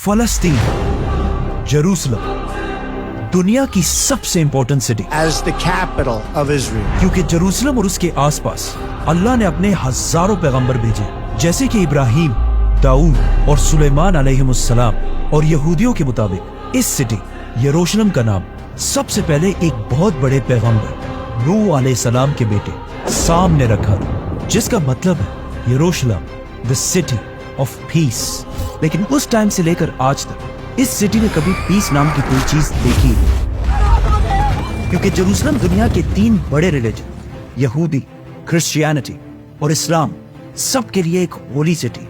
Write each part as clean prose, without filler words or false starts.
फलस्तीन, Jerusalem, दुनिया की सबसे important city as the capital of Israel. क्योंकि जेरूसलम और उसके आसपास अल्लाह ने अपने हजारों पैगंबर भेजे, जैसे कि इब्राहिम, दाऊद और सुलेमान अलैहिमुस्सलाम। और यहूदियों के मुताबिक इस सिटी यरूशलेम का नाम सबसे पहले एक बहुत बड़े पैगंबर नूह अलैहिस्सलाम के बेटे साम ने रखा था, जिसका मतलब है यरूशलेम, द सिटी ऑफ पीस। लेकिन उस टाइम से लेकर आज तक इस सिटी में कभी पीस नाम की कोई चीज देखी नहीं, क्योंकि जेरूसलम दुनिया के 3 बड़े रिलीजन यहूदी, क्रिश्चियनिटी और इस्लाम सबके लिए एक होली सिटी।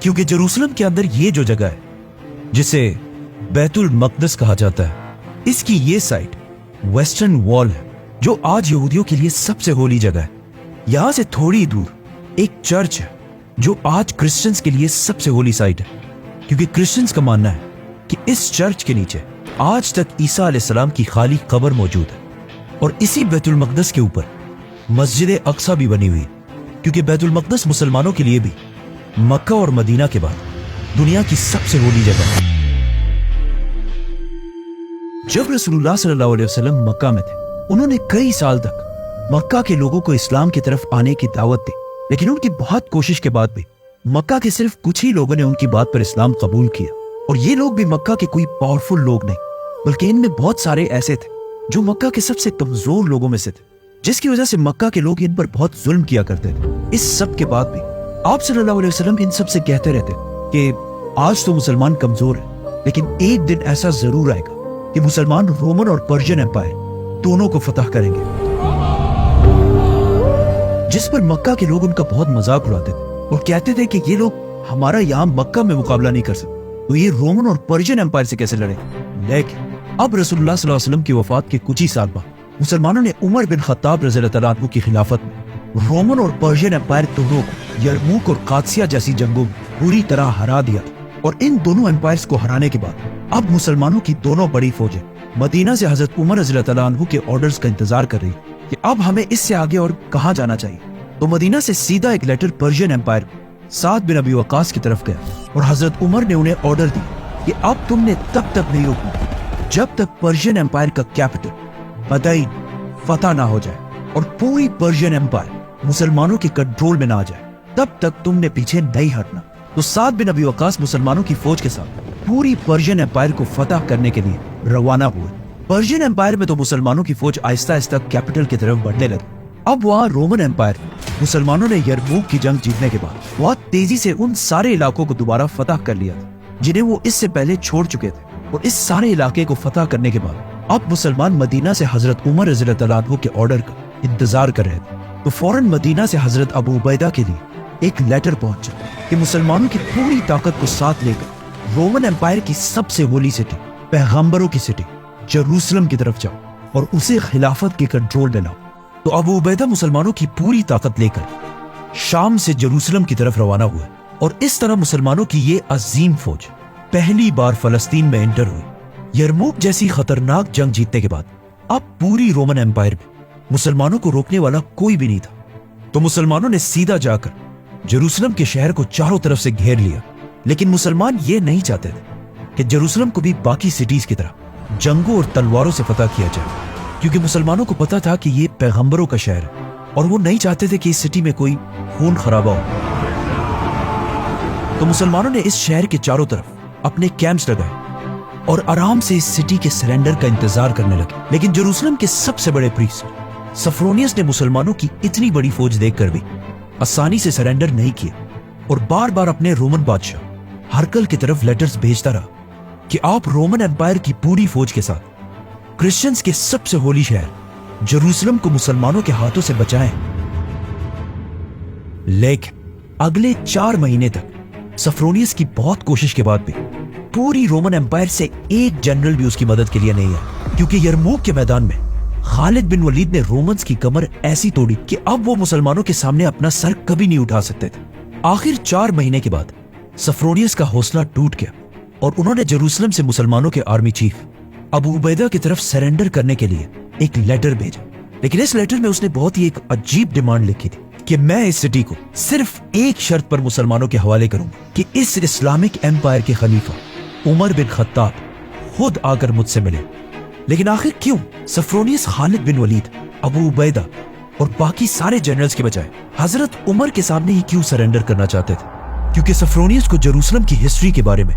क्योंकि जेरूसलम के अंदर ये जो जगह है जिसे बैतुल मक़दस कहा जाता है, इसकी ये साइड वेस्टर्न वॉल है, जो आज यहूदियों के लिए सबसे होली जगह है। यहां से थोड़ी दूर एक चर्च है जो आज क्रिश्चियंस के लिए सबसे होली साइट है, क्योंकि क्रिश्चियंस का मानना है कि इस चर्च के नीचे आज तक ईसा अलैहिस्सलाम की खाली कब्र मौजूद है। और इसी बैतुल मक़दस के ऊपर मस्जिद अक्सा भी बनी हुई है, क्योंकि बैतुल मक़दस मुसलमानों के लिए भी मक्का और मदीना के बाद दुनिया की सबसे होली जगह है। जब रसूलुल्लाह सल्लल्लाहु अलैहि वसल्लम मक्का में थे, उन्होंने कई साल तक मक्का के लोगों को इस्लाम की तरफ आने की दावत दी, लेकिन उनकी बहुत कोशिश के बाद भी मक्का के सिर्फ कुछ ही लोगों ने उनकी बात पर इस्लाम कबूल किया। और ये लोग भी मक्का के कोई पावरफुल लोग नहीं, बल्कि इनमें बहुत सारे ऐसे थे जो मक्का के सबसे कमजोर लोगों में से थे, जिसकी वजह से मक्का के लोग इन पर बहुत जुल्म किया करते थे। इस सब के बाद भी आप सल्लल्लाहु अलैहि वसल्लम इन सब से कहते रहते कि आज तो मुसलमान कमजोर है, लेकिन एक दिन ऐसा जरूर आएगा कि मुसलमान रोमन और पर्शियन एम्पायर दोनों को फतह करेंगे। जिस पर मक्का के लोग उनका बहुत मजाक उड़ाते थे और कहते थे कि ये लोग हमारा यहाँ मक्का में मुकाबला नहीं कर सकते, तो ये रोमन और पर्शियन एम्पायर से कैसे लड़े। लेकिन अब रसूलुल्लाह सल्लल्लाहु अलैहि वसल्लम की वफात के कुछ ही साल बाद मुसलमानों ने उमर बिन खत्ताब रज़ियल्लाहु तआला अन्हु की खिलाफत में रोमन और पर्शियन एम्पायर दोनों को यरमूक और कादसिया जैसी जंगों में पूरी तरह हरा दिया। और इन दोनों एम्पायर्स को हराने के बाद अब मुसलमानों की दोनों बड़ी फौजें मदीना से हजरत उमर रज़ियल्लाहु तआला अन्हु के ऑर्डर्स का इंतजार कर रही कि अब हमें इससे आगे और कहाँ जाना चाहिए। तो मदीना से सीधा एक लेटर पर्शियन एम्पायर साद बिन अबी वक्कास की तरफ गया और हजरत उमर ने उन्हें ऑर्डर दिया कि अब तुमने तब तक नहीं रुकना जब तक पर्शियन एम्पायर का कैपिटल मदईन फतह ना हो जाए और पूरी पर्शियन एम्पायर मुसलमानों के कंट्रोल में ना आ जाए, तब तक तुमने पीछे नहीं हटना। तो साद बिन अबी वक्कास मुसलमानों की फौज के साथ पूरी पर्शियन एम्पायर को फतह करने के लिए रवाना हुए। पर्शियन एम्पायर में तो मुसलमानों की फौज आहिस्ता आहिस्ता कैपिटल की तरफ बढ़ने लगी। अब वहाँ रोमन एम्पायर मुसलमानों ने यरमूक की जंग जीतने के बाद बहुत तेजी से उन सारे इलाकों को दोबारा फतह कर लिया था जिन्हें वो इससे पहले छोड़ चुके थे। और इस सारे इलाके को फतह करने के बाद अब मुसलमान मदीना से हजरत उमर रज़ियल्लाहु तआला अन्हु के ऑर्डर का इंतजार कर रहे थे। तो फौरन मदीना से हजरत अबू उबैदा के लिए एक लेटर पहुंचा कि मुसलमानों की पूरी ताकत को साथ लेकर रोमन एम्पायर की सबसे होली सिटी, पैगंबरों की सिटी जेरूसलम की तरफ जाओ और उसे खिलाफत के कंट्रोल में लाओ। तो अबू उबैदा मुसलमानों की पूरी ताकत लेकर शाम से जेरूसलम की तरफ रवाना हुए। और इस तरह मुसलमानों की ये अजीम फौज पहली बार फलस्तीन में एंटर हुई। यरमूक जैसी खतरनाक जंग जीतने के बाद अब पूरी रोमन एम्पायर में मुसलमानों को रोकने वाला कोई भी नहीं था। तो मुसलमानों ने सीधा जाकर जेरूसलम के शहर को चारों तरफ से घेर लिया। लेकिन मुसलमान ये नहीं चाहते थे कि जेरूसलम को भी बाकी सिटीज की तरह जंगों और तलवारों से फतह किया जाए, क्योंकि मुसलमानों को पता था कि ये पैगंबरों का शहर है और वो नहीं चाहते थे कि इस सिटी में कोई खून खराबा हो। तो मुसलमानों ने इस शहर के चारों तरफ अपने कैंप्स लगाए और आराम से इस सिटी के सरेंडर का इंतजार करने लगे। लेकिन जेरूसलम के सबसे बड़े प्रीस्ट सफरोनियस ने मुसलमानों की इतनी बड़ी फौज देखकर भी आसानी से सरेंडर नहीं किया और बार बार अपने रोमन बादशाह हरकल की तरफ लेटर्स भेजता रहा कि आप रोमन एम्पायर की पूरी फौज के साथ क्रिश्चियंस के सबसे होली शहर जेरूसलम को मुसलमानों के हाथों से बचाएं। लेकिन अगले 4 महीने तक सफरोनियस की बहुत कोशिश के बाद भी पूरी रोमन एम्पायर से एक जनरल भी उसकी मदद के लिए नहीं आया, क्योंकि यरमूक के मैदान में खालिद बिन वलीद ने रोमन्स की कमर ऐसी तोड़ी कि अब वो मुसलमानों के सामने अपना सर कभी नहीं उठा सकते थे। आखिर 4 महीने के बाद सफरोनियस का हौसला टूट गया और उन्होंने जेरूसलम से मुसलमानों के आर्मी चीफ अबू उबैदा की तरफ सरेंडर करने के लिए एक लेटर भेजा। लेकिन इस लेटर में उसने बहुत ही एक अजीब डिमांड लिखी थी कि मैं इस सिटी को सिर्फ एक शर्त पर मुसलमानों के हवाले करूंगा कि इस इस्लामिक एम्पायर के खलीफा उमर बिन खत्ताब खुद आकर मुझसे मिले। लेकिन आखिर क्यों सफ्रोनियस खालिद बिन वलीद, अबू उबैदा और बाकी सारे जनरल्स के बजाय हजरत उमर के सामने ही क्यों सरेंडर करना चाहते थे? क्योंकि सफ्रोनियस को जेरूसलम की हिस्ट्री के बारे में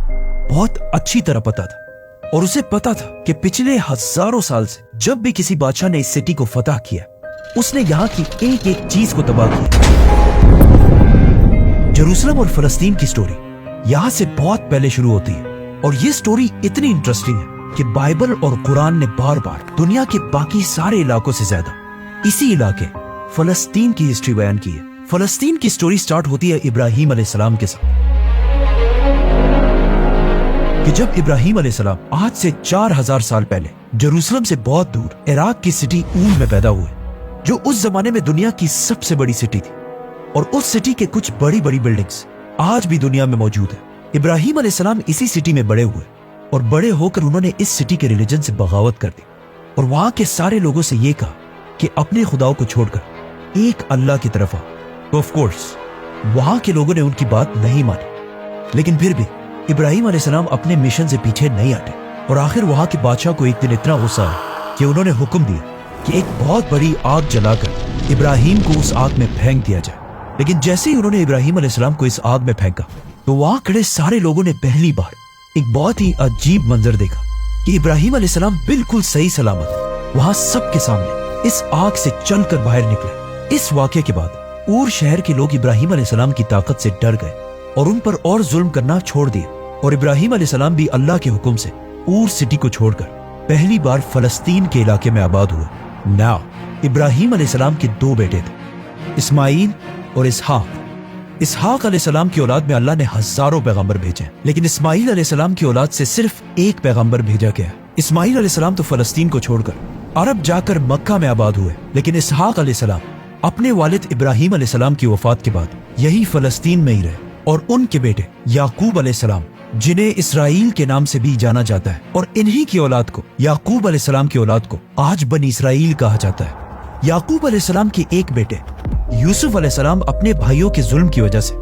बहुत अच्छी तरह पता था और उसे पता था कि पिछले हजारों साल से जब भी किसी बादशाह ने इस सिटी को फतह किया, उसने यहाँ की एक एक चीज को तबाह किया। जेरूसलम और फलस्तीन की स्टोरी यहाँ से बहुत पहले शुरू होती है और ये स्टोरी इतनी इंटरेस्टिंग है कि बाइबल और कुरान ने बार बार दुनिया के बाकी सारे इलाकों से ज्यादा इसी इलाके फलस्तीन की हिस्ट्री बयान की है। फलस्तीन की स्टोरी स्टार्ट होती है इब्राहिम अलैहिस्सलाम के साथ कि जब इब्राहिम अलैहिस्सलाम आज से 4000 साल पहले जेरूसलम से बहुत दूर इराक की सिटी ऊन में पैदा हुए, जो उस जमाने में दुनिया की सबसे बड़ी सिटी थी और उस सिटी के कुछ बड़ी बड़ी बिल्डिंग्स आज भी दुनिया में मौजूद है। इब्राहिम अलैहिस्सलाम इसी सिटी में बड़े हुए और बड़े होकर उन्होंने इस सिटी के रिलीजन से बगावत कर दी और वहां के सारे लोगों से ये कहा कि अपने खुदाओं को छोड़कर एक अल्लाह की तरफ आओ। तो ऑफ कोर्स वहां के लोगों ने उनकी बात नहीं मानी, लेकिन फिर भी इब्राहिम अलैहिस्सलाम अपने मिशन से पीछे नहीं हटे और आखिर वहां के बादशाह को एक दिन इतना गुस्सा आया कि उन्होंने हुक्म दिया कि एक बहुत बड़ी आग जलाकर इब्राहिम को उस आग में फेंक दिया जाए। लेकिन जैसे ही उन्होंने इब्राहिम अलैहिस्सलाम को इस आग में फेंका तो वहां खड़े सारे लोगों ने पहली बार एक बहुत ही अजीब मंजर देखा कि इब्राहिम अलैहिस्सलाम बिल्कुल सही सलामत वहां सबके सामने इस आग से चलकर बाहर निकले। इस वाकये के बाद ऊर शहर के लोग इब्राहिम अलैहिस्सलाम की ताकत से डर गए और उन पर और जुल्म करना छोड़ दिया और इब्राहिम अलैहिस्सलाम भी अल्लाह के हुक्म से ऊर सिटी को छोड़कर पहली बार फलस्तीन के इलाके में आबाद हुए। नाउ इब्राहिम अलैहिस्सलाम के दो बेटे थे, इस्माइल और इसहाक अलैहिस्सलाम की औलाद में अल्लाह ने हजारों पैगंबर भेजे, लेकिन इस्माइल अलैहिस्सलाम की औलाद से सिर्फ एक पैगंबर भेजा गया। इस्माइल अलैहिस्सलाम तो फलस्तीन को छोड़कर अरब जाकर मक्का में आबाद हुए, लेकिन इसहाक अलैहिस्सलाम अपने वालिद इब्राहिम अलैहिस्सलाम की वफात के बाद यही फलस्तीन में ही रहे और उनके बेटे याकूब अलैहिस्सलाम, जिन्हें इसराइल के नाम से भी जाना जाता है, और इन्हीं की औलाद को याकूब अलैहिस्सलाम की औलाद को आज बनी इसराइल कहा जाता है। याकूब अलैहिस्सलाम के एक बेटे यूसुफ अलैहिस्सलाम अपने भाइयों के जुल्म की वजह से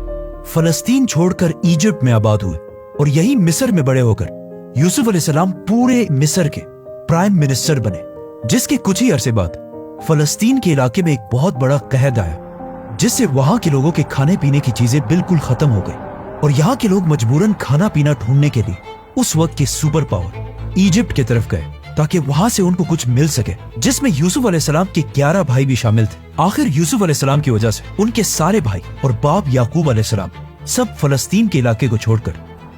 फलस्तीन छोड़कर इजिप्ट में आबाद हुए और यही मिस्र में बड़े होकर यूसुफ अलैहिस्सलाम पूरे मिस्र के प्राइम मिनिस्टर बने, जिसके कुछ ही अरसे बाद फलस्तीन के इलाके में एक बहुत बड़ा कहर आया, जिससे वहां के लोगों के खाने पीने की चीजें बिल्कुल खत्म हो गई और यहाँ के लोग मजबूरन खाना पीना ढूंढने के लिए उस वक्त के सुपर पावर इजिप्ट की तरफ गए ताकि वहां से उनको कुछ मिल सके, जिसमें यूसुफ अलैहिस्सलाम के 11 भाई भी शामिल थे। आखिर यूसुफ अलैहिस्सलाम की वजह से उनके सारे भाई और बाप याकूब अलैहिस्सलाम सब फलस्तीन के इलाके को छोड़कर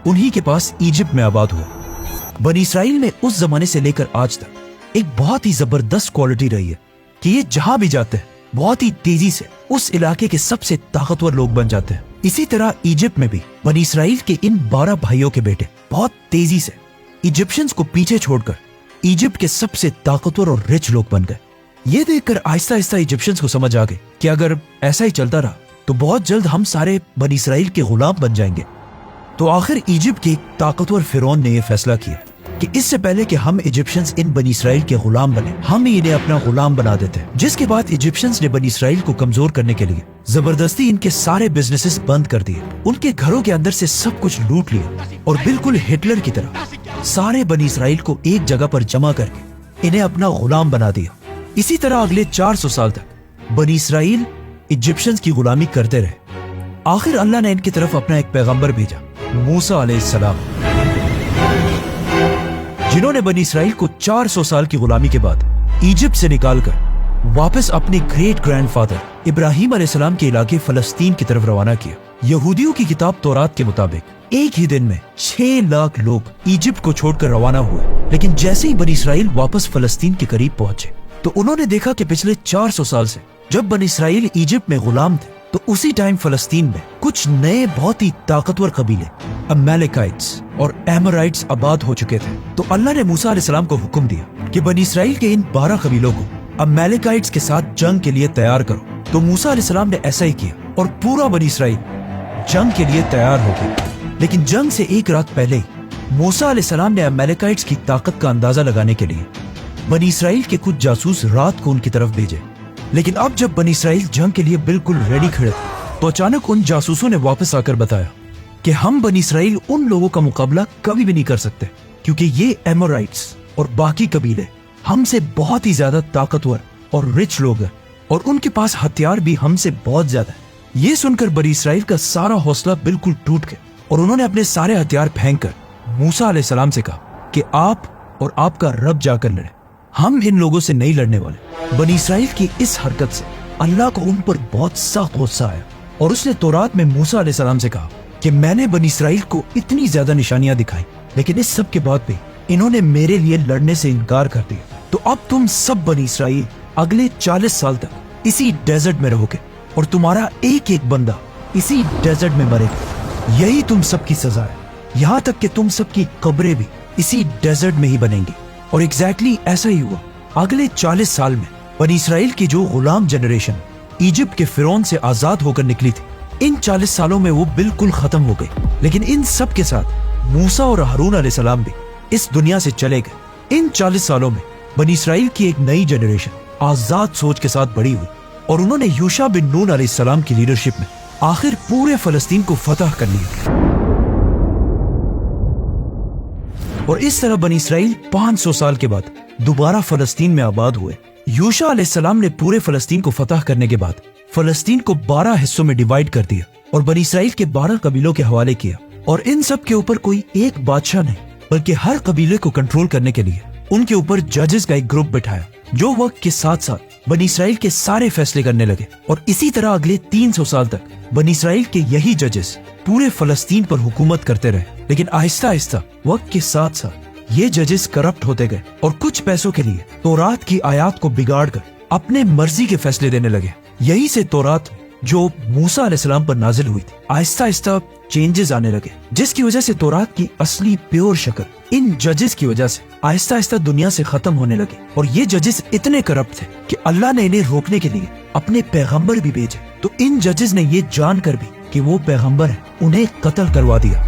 उन्हीं के पास इजिप्ट में आबाद हुए। बनी इसराइल में उस जमाने से लेकर आज तक एक बहुत ही जबरदस्त क्वालिटी रही है कि ये जहां भी जाते हैं बहुत ही तेजी से उस इलाके के सबसे ताकतवर लोग बन जाते हैं। इसी तरह इजिप्ट में भी बनी इसराइल के इन 12 भाइयों के बेटे बहुत तेजी से इजिप्शियंस को पीछे छोड़कर इजिप्ट के सबसे ताकतवर और रिच लोग बन गए। ये देखकर आहिस्ता आहिस्ता इजिप्शियंस को समझ आ गई कि अगर ऐसा ही चलता रहा तो बहुत जल्द हम सारे बनी इसराइल के गुलाम बन जाएंगे। तो आखिर इजिप्ट के एक ताकतवर फिरौन ने यह फैसला किया कि इससे पहले कि हम इजिप्शियंस इन बनी इसराइल के गुलाम बने, हम ही इन्हें अपना गुलाम बना देते हैं। जिसके बाद इजिप्शियंस ने बनी इसराइल को कमजोर करने के लिए जबरदस्ती इनके सारे बिजनेसेस बंद कर दिए, उनके घरों के अंदर से सब कुछ लूट लिया और बिल्कुल हिटलर की तरह सारे बनी इसराइल को एक जगह पर जमा करके इन्हें अपना गुलाम बना दिया। इसी तरह अगले 400 साल तक बनी इसराइल इजिप्शियंस की गुलामी करते रहे। आखिर अल्लाह ने इनकी तरफ अपना एक पैगंबर भेजा, मूसा अलैहिस्सलाम, जिन्होंने बनी इसराइल को 400 साल की गुलामी के बाद इजिप्ट से निकालकर वापस अपने ग्रेट ग्रैंडफादर इब्राहिम अलैहिस्सलाम के इलाके फलस्तीन की तरफ रवाना किया। यहूदियों की किताब तौरात के मुताबिक एक ही दिन में 6 लाख लोग इजिप्ट को छोड़कर रवाना हुए, लेकिन जैसे ही बनी इसराइल वापस फलस्तीन के करीब पहुंचे तो उन्होंने देखा कि पिछले 400 साल से जब बनी इसराइल इजिप्ट में गुलाम थे तो उसी टाइम फलस्तीन में कुछ नए बहुत ही ताकतवर कबीले अमेलेकाइट्स और एमोराइट्स आबाद हो चुके थे। तो अल्लाह ने मूसा अलैहिस्सलाम को हुक्म दिया कि बनी इसराइल के इन 12 कबीलों को अमेलेकाइट्स के साथ जंग के लिए तैयार करो। तो मूसा अलैहिस्सलाम ने ऐसा ही किया और पूरा बनी इसराइल जंग के लिए तैयार हो गया। लेकिन जंग से एक रात पहले ही मूसा अलैहिस्सलाम ने अमेलेकाइट्स की ताकत का अंदाजा लगाने के लिए बनी इसराइल के कुछ जासूस रात को उनकी तरफ भेजे। लेकिन अब जब बनी इसराइल जंग के लिए बिल्कुल रेडी खड़े थे तो अचानक उन जासूसों ने वापस आकर बताया کہ ہم بنی اسرائیل ان لوگوں کا مقابلہ کبھی بھی نہیں کر سکتے کیونکہ یہ ایمورائٹس اور باقی قبیلے ہم سے بہت ہی زیادہ طاقتور اور رچ لوگ ہیں اور ان کے پاس ہتھیار بھی ہم سے بہت زیادہ ہے۔ یہ سن کر بنی اسرائیل کا سارا حوصلہ بالکل ٹوٹ گیا اور انہوں نے اپنے سارے ہتھیار پھینک کر موسیٰ علیہ السلام سے کہا کہ آپ اور آپ کا رب جا کر لڑیں، ہم ان لوگوں سے نہیں لڑنے والے۔ بنی اسرائیل کی اس حرکت سے اللہ کو ان پر بہت سخت غصہ آیا اور اس نے تورات میں موسیٰ علیہ السلام سے کہا کہ میں نے بنی اسرائیل کو اتنی زیادہ نشانیاں دکھائی لیکن اس سب کے بعد بھی انہوں نے میرے لیے لڑنے سے انکار کر دیا، تو اب تم سب بنی اسرائیل اگلے 40 سال تک اسی ڈیزرٹ میں رہو گے اور تمہارا ایک ایک بندہ اسی ڈیزرٹ میں مرے گا۔ یہی تم سب کی سزا ہے، یہاں تک کہ تم سب کی قبریں بھی اسی ڈیزرٹ میں ہی بنیں گی۔ اور ایگزیکٹلی ایسا ہی ہوا۔ اگلے 40 سال میں بنی اسرائیل کی جو غلام جنریشن ایجپٹ کے فرعون سے آزاد ہو کر نکلی تھی، ان 40 سالوں میں وہ بالکل ختم ہو گئی، لیکن ان سب کے ساتھ موسیٰ اور ہارون علیہ السلام بھی اس دنیا سے چلے گئے۔ ان 40 سالوں میں بنی اسرائیل کی ایک نئی جنریشن آزاد سوچ کے ساتھ بڑی ہوئی اور انہوں نے یوشع بن نون علیہ السلام کی لیڈرشپ میں آخر پورے فلسطین کو فتح کر لیا، اور اس طرح بنی اسرائیل 500 سال کے بعد دوبارہ فلسطین میں آباد ہوئے۔ یوشع علیہ السلام نے پورے فلسطین کو فتح کرنے کے بعد فلسطین کو 12 حصوں میں ڈیوائیڈ کر دیا اور بنی اسرائیل کے 12 قبیلوں کے حوالے کیا، اور ان سب کے اوپر کوئی ایک بادشاہ نہیں بلکہ ہر قبیلے کو کنٹرول کرنے کے لیے ان کے اوپر ججز کا ایک گروپ بٹھایا جو وقت کے ساتھ ساتھ بنی اسرائیل کے سارے فیصلے کرنے لگے، اور اسی طرح اگلے 300 سال تک بنی اسرائیل کے یہی ججز پورے فلسطین پر حکومت کرتے رہے۔ لیکن آہستہ آہستہ وقت کے ساتھ ساتھ یہ ججز کرپٹ ہوتے گئے اور کچھ پیسوں کے لیے تورات کی آیات کو بگاڑ کر اپنے مرضی کے فیصلے دینے لگے۔ یہی سے تورات جو موسیٰ علیہ السلام پر نازل ہوئی تھی آہستہ آہستہ چینجز آنے لگے، جس کی وجہ سے تورات کی اصلی پیور شکل ان ججز کی وجہ سے آہستہ آہستہ دنیا سے ختم ہونے لگے۔ اور یہ ججز اتنے کرپٹ تھے کہ اللہ نے انہیں روکنے کے لیے اپنے پیغمبر بھی بھیجے، تو ان ججز نے یہ جان کر بھی کہ وہ پیغمبر ہیں انہیں قتل کروا دیا۔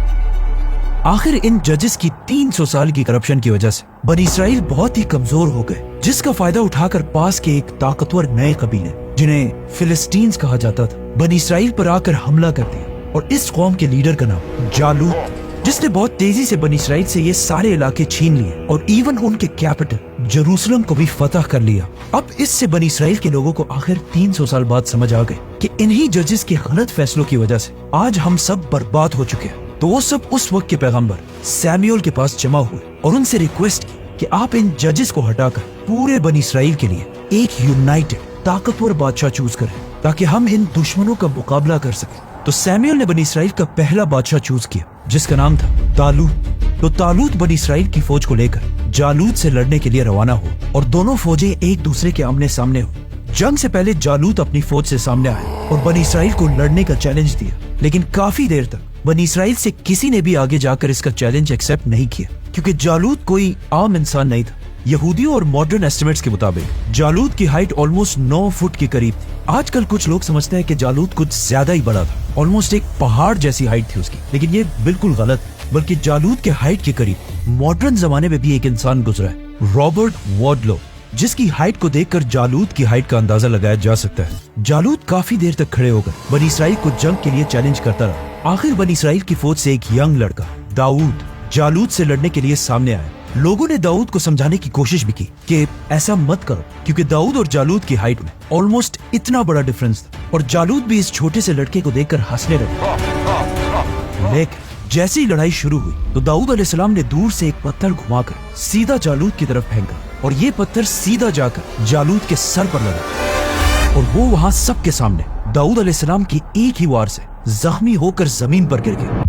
آخر ان ججز کی 300 سال کی کرپشن کی وجہ سے بنی اسرائیل بہت ہی کمزور ہو گئے، جس کا فائدہ اٹھا کر پاس کے ایک طاقتور نئے قبیلے جنہیں فلسطینز کہا جاتا تھا بنی اسرائیل پر آ کر حملہ کر دیا، اور اس قوم کے لیڈر کا نام جالوت، جس نے بہت تیزی سے بنی اسرائیل سے یہ سارے علاقے چھین لیے اور ایون ان کے کیپٹل جروسلم کو بھی فتح کر لیا۔ اب اس سے بنی اسرائیل کے لوگوں کو آخر 300 سال بعد سمجھ آ گئے کہ انہی ججز کے غلط فیصلوں کی وجہ سے آج ہم سب برباد ہو چکے ہیں۔ تو وہ سب اس وقت کے پیغمبر سیمیول کے پاس جمع ہوئے اور ان سے ریکویسٹ کی کہ آپ ان ججز کو ہٹا کر پورے بنی اسرائیل کے لیے ایک یونائٹڈ طاقتور بادشاہ چوز کریں تاکہ ہم ان دشمنوں کا مقابلہ کر سکیں۔ تو سیمیول نے بنی اسرائیل کا پہلا بادشاہ چوز کیا جس کا نام تھا طالوت۔ تو طالوت بنی اسرائیل کی فوج کو لے کر جالوت سے لڑنے کے لیے روانہ ہوا اور دونوں فوجیں ایک دوسرے کے آمنے سامنے ہوئی۔ جنگ سے پہلے جالوت اپنی فوج سے سامنے آیا اور بنی اسرائیل کو لڑنے کا چیلنج دیا، لیکن کافی دیر تک بنی اسرائیل سے کسی نے بھی آگے جا کر اس کا چیلنج ایکسپٹ نہیں کیا، کیونکہ جالوت کوئی عام انسان نہیں تھا۔ یہودیوں اور ماڈرن ایسٹیمیٹس کے مطابق جالوت کی ہائٹ آلموسٹ 9 فٹ کے قریب تھی۔ آج کل کچھ لوگ سمجھتے ہیں کہ جالوت کچھ زیادہ ہی بڑا تھا، آلموسٹ ایک پہاڑ جیسی ہائٹ تھی اس کی، لیکن یہ بالکل غلط، بلکہ جالوت کے ہائٹ کے قریب ماڈرن زمانے میں بھی ایک انسان گزرا ہے، رابرٹ وارڈلو، جس کی ہائٹ کو دیکھ کر جالوت کی ہائٹ کا اندازہ لگایا جا سکتا ہے۔ جالوت کافی دیر تک کھڑے ہو کر بنی اسرائیل کو جنگ کے لیے چیلنج کرتا رہا۔ آخر بنی اسرائیل کی فوج سے ایک ینگ لڑکا داؤد جالوت سے لڑنے کے لیے سامنے آیا۔ لوگوں نے داؤد کو سمجھانے کی کوشش بھی کی کہ ایسا مت کرو، کیونکہ داؤد اور جالوت کی ہائٹ میں آلموسٹ اتنا بڑا ڈفرنس تھا، اور جالوت بھی اس چھوٹے سے لڑکے کو دیکھ کر ہنسنے لگا۔ لیکن جیسے ہی لڑائی شروع ہوئی تو داؤد علیہ السلام نے دور سے ایک پتھر گھما کر سیدھا جالوت کی طرف پھینکا، اور یہ پتھر سیدھا جا کر جالوت کے سر پر لگا، اور وہ وہاں سب کے سامنے داؤد علیہ السلام کی ایک ہی وار سے زخمی ہو کر زمین پر گر گیا۔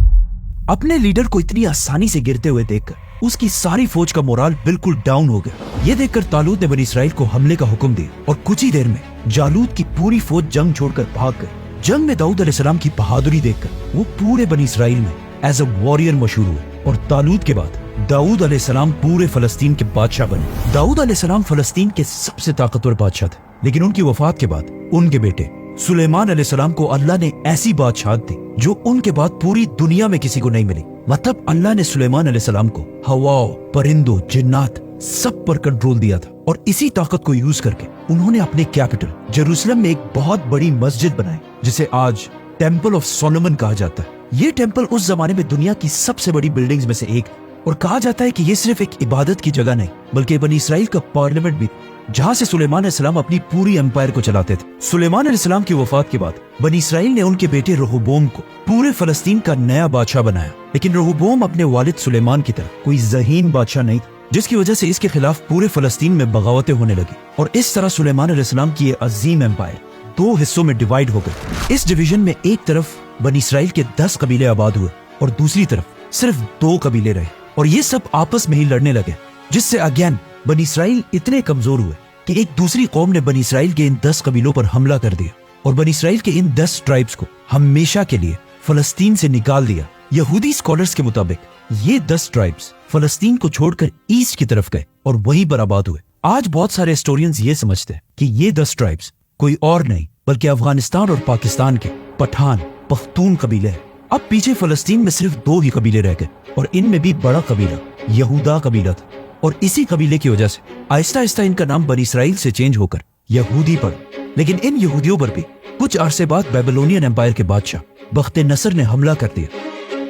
اپنے لیڈر کو اتنی آسانی سے گرتے ہوئے دیکھ کر اس کی ساری فوج کا مورال بالکل ڈاؤن ہو گیا۔ یہ دیکھ کر طالوت نے بنی اسرائیل کو حملے کا حکم دیا، اور کچھ ہی دیر میں جالوت کی پوری فوج جنگ چھوڑ کر بھاگ گئی۔ جنگ میں داؤد علیہ السلام کی بہادری دیکھ کر وہ پورے بنی اسرائیل میں ایز اے وارئر مشہور ہوئے، اور طالوت کے بعد داؤد علیہ السلام پورے فلسطین کے بادشاہ بنے۔ داؤد علیہ السلام فلسطین کے سب سے طاقتور بادشاہ تھے، لیکن ان کی وفات کے بعد ان کے بیٹے سلیمان علیہ السلام کو اللہ نے ایسی بادشاہت دی جو ان کے بعد پوری دنیا میں کسی کو نہیں ملی۔ مطلب اللہ نے سلیمان علیہ السلام کو ہواؤں، پرندوں، جنات سب پر کنٹرول دیا تھا، اور اسی طاقت کو یوز کر کے انہوں نے اپنے کیپٹل جروسلم میں ایک بہت بڑی مسجد بنائی جسے آج ٹیمپل آف سولومن کہا جاتا ہے۔ یہ ٹیمپل اس زمانے میں دنیا کی سب سے بڑی بلڈنگز میں سے ایک، اور کہا جاتا ہے کہ یہ صرف ایک عبادت کی جگہ نہیں بلکہ بنی اسرائیل کا پارلیمنٹ بھی، جہاں سے سلیمان علیہ السلام اپنی پوری امپائر کو چلاتے تھے۔ سلیمان علیہ السلام کی وفات کے بعد بنی اسرائیل نے ان کے بیٹے رہوبوم کو پورے فلسطین کا نیا بادشاہ بنایا، لیکن رہوبوم اپنے والد سلیمان کی طرح کوئی ذہین بادشاہ نہیں تھا، جس کی وجہ سے اس کے خلاف پورے فلسطین میں بغاوتیں ہونے لگی، اور اس طرح سلیمان علیہ السلام کی یہ عظیم امپائر دو حصوں میں ڈیوائیڈ ہو گئی۔ اس ڈویژن میں ایک طرف بنی اسرائیل کے 10 قبیلے آباد ہوئے اور دوسری طرف صرف 2 قبیلے رہے، اور یہ سب آپس میں ہی لڑنے لگے، جس سے اگین بنی اسرائیل اتنے کمزور ہوئے کہ ایک دوسری قوم نے بنی اسرائیل کے ان 10 قبیلوں پر حملہ کر دیا، اور بنی اسرائیل کے ان 10 ٹرائبز کو ہمیشہ کے لیے فلسطین سے نکال دیا۔ یہودی اسکالرز کے مطابق یہ 10 ٹرائبز فلسطین کو چھوڑ کر ایسٹ کی طرف گئے اور وہیں پر آباد ہوئے۔ آج بہت سارے ہسٹورینز یہ سمجھتے ہیں کہ یہ 10 ٹرائبز کوئی اور نہیں بلکہ افغانستان اور پاکستان کے پٹھان پختون قبیلے ہیں۔ اب پیچھے فلسطین میں صرف 2 ہی قبیلے رہ گئے، اور ان میں بھی بڑا قبیلہ یہودا قبیلہ تھا، اور اسی قبیلے کی وجہ سے آہستہ آہستہ ان کا نام بنی اسرائیل سے چینج ہو کر یہودی پڑا۔ لیکن ان یہودیوں پر بھی کچھ عرصے بعد بیبلونین امپائر کے بادشاہ بخت نصر نے حملہ کر دیا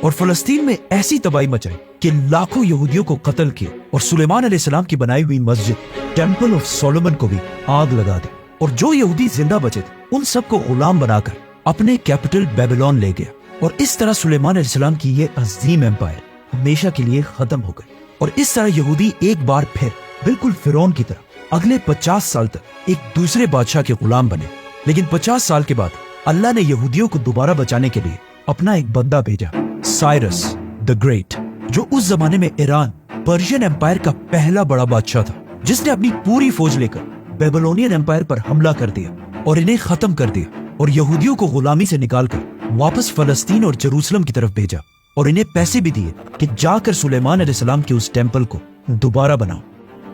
اور فلسطین میں ایسی تباہی مچائی کہ لاکھوں یہودیوں کو قتل کیا، اور سلیمان علیہ السلام کی بنائی ہوئی مسجد ٹیمپل آف سولومن کو بھی آگ لگا دی، اور جو یہودی زندہ بچے تھے ان سب کو غلام بنا کر اپنے کیپٹل بیبلون لے گیا، اور اس طرح سلیمان علیہ السلام کی یہ عظیم امپائر ہمیشہ کے لیے ختم ہو گئی۔ اور اس طرح یہودی ایک بار پھر بالکل فرعون کی طرح اگلے 50 سال تک ایک دوسرے بادشاہ کے غلام بنے، لیکن 50 سال کے بعد اللہ نے یہودیوں کو دوبارہ بچانے کے لیے اپنا ایک بندہ بھیجا، سائرس دی گریٹ، جو اس زمانے میں ایران پرشین امپائر کا پہلا بڑا بادشاہ تھا، جس نے اپنی پوری فوج لے کر بیبلونین امپائر پر حملہ کر دیا اور انہیں ختم کر دیا، اور یہودیوں کو غلامی سے نکال کر واپس فلسطین اور جروسلم کی طرف بھیجا، اور انہیں پیسے بھی دیے کہ جا کر سلیمان علیہ السلام کے اس ٹیمپل کو دوبارہ بناؤ۔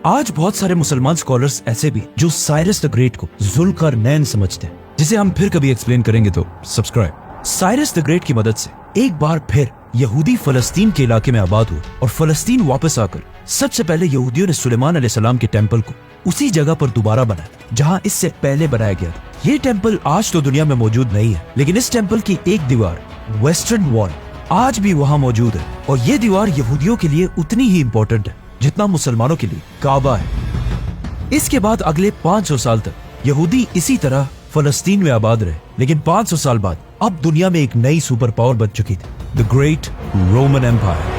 آج بہت سارے مسلمان سکولرز ایسے بھی جو سائرس دی گریٹ کو ذوالقرنین سمجھتے ہیں، جسے ہم پھر کبھی ایکسپلین کریں گے، تو سبسکرائب۔ سائرس دی گریٹ کی مدد سے ایک بار پھر یہودی فلسطین کے علاقے میں آباد ہوئے، اور فلسطین واپس آ کر سب سے پہلے یہودیوں نے سلیمان علیہ السلام کے ٹیمپل کو اسی جگہ پر دوبارہ بنایا جہاں اس سے پہلے بنایا گیا تھا۔ یہ ٹیمپل آج تو دنیا میں موجود نہیں ہے، لیکن اس ٹیمپل کی ایک دیوار ویسٹرن وال آج بھی وہاں موجود ہے، اور یہ دیوار یہودیوں کے لیے اتنی ہی امپورٹنٹ ہے جتنا مسلمانوں کے لیے کعبہ ہے۔ اس کے بعد اگلے 500 سال تک یہودی اسی طرح فلسطین میں آباد رہے، لیکن 500 سال بعد اب دنیا میں ایک نئی سپر پاور بن چکی تھی، دی گریٹ رومن امپائر،